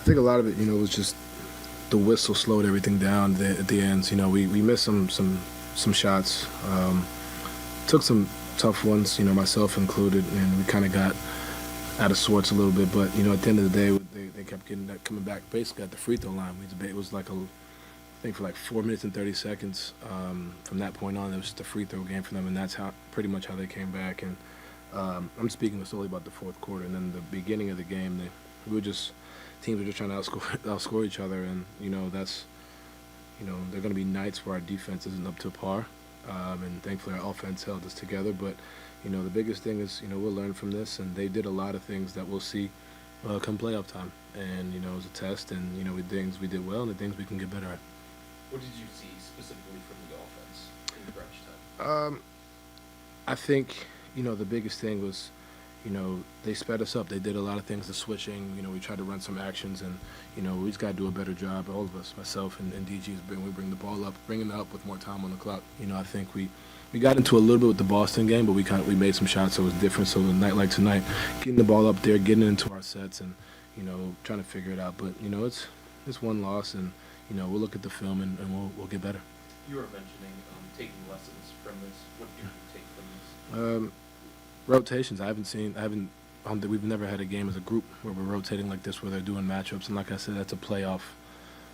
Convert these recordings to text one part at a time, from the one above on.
think a lot of it, was just the whistle slowed everything down at the ends. We missed some shots, took some tough ones, myself included, and we kind of got out of sorts a little bit. But at the end of the day, they kept coming back basically at the free throw line. It was like I think for like 4 minutes and 30 seconds. From that point on, it was just a free throw game for them, and that's pretty much how they came back. And I'm speaking solely about the fourth quarter, and then the beginning of the game, teams were just trying to outscore each other, and that's there are going to be nights where our defense isn't up to par, and thankfully our offense held us together. But the biggest thing is we'll learn from this, and they did a lot of things that we'll see come playoff time, and it was a test, and with things we did well and the things we can get better at. What did you see specifically from the offense in the crunch time? I think the biggest thing was they sped us up. They did a lot of things, the switching. We tried to run some actions, and we just got to do a better job. All of us, myself and DG, we bring the ball up, bringing it up with more time on the clock. I think we got into a little bit with the Boston game, but we made some shots, so it was different. So a night like tonight, getting the ball up there, getting into our sets, and trying to figure it out. But it's one loss, and we'll look at the film and we'll get better. You were mentioning taking lessons from this. What do you take from this? Rotations. We've never had a game as a group where we're rotating like this, where they're doing matchups. And like I said, that's a playoff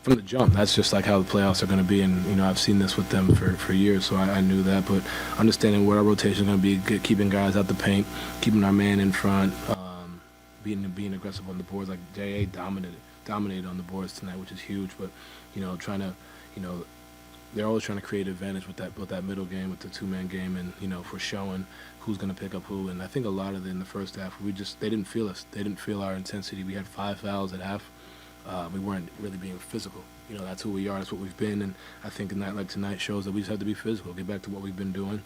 from the jump. That's just like how the playoffs are going to be. And, I've seen this with them for years, so I knew that. But understanding what our rotation is going to be, keeping guys out the paint, keeping our man in front, being aggressive on the boards. Like J.A. dominated on the boards tonight, which is huge. But, trying to, they're always trying to create advantage with that middle game, with the two-man game, and for showing who's going to pick up who. And I think a lot of it in the first half, they didn't feel us. They didn't feel our intensity. We had 5 fouls at half. We weren't really being physical. That's who we are. That's what we've been. And I think a night like tonight shows that we just have to be physical, get back to what we've been doing.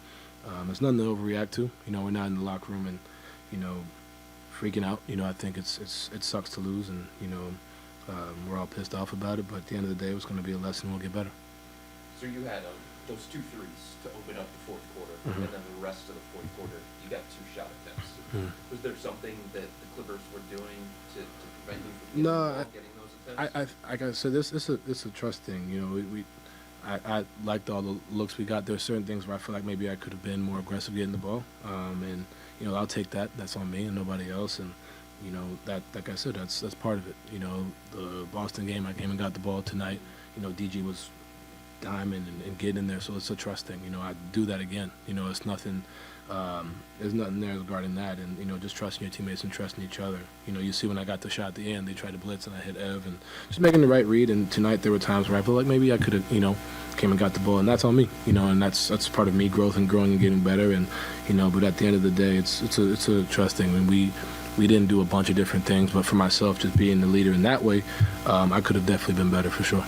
There's nothing to overreact to. We're not in the locker room and freaking out. I think it sucks to lose, and we're all pissed off about it. But at the end of the day, it's going to be a lesson. We'll get better. So you had those 2 threes to open up the fourth quarter, Mm-hmm. and then the rest of the fourth quarter, you got 2 shot attempts. Mm-hmm. Was there something that the Clippers were doing to prevent you from getting those attempts? Like I said, it's a trust thing. I liked all the looks we got. There are certain things where I feel like maybe I could have been more aggressive getting the ball, and I'll take that. That's on me and nobody else. And that, like I said, that's part of it. The Boston game, I came and got the ball tonight. DG was diamond and getting in there, so it's a trust thing. I do that again. It's nothing. There's nothing there regarding that, and just trusting your teammates and trusting each other. You see when I got the shot at the end, they tried to blitz and I hit Ev, and just making the right read. And tonight there were times where I felt like maybe I could have came and got the ball, and that's on me. And that's part of me growing and getting better. And but at the end of the day, it's a trust thing. And we didn't do a bunch of different things, but for myself, just being the leader in that way, I could have definitely been better for sure.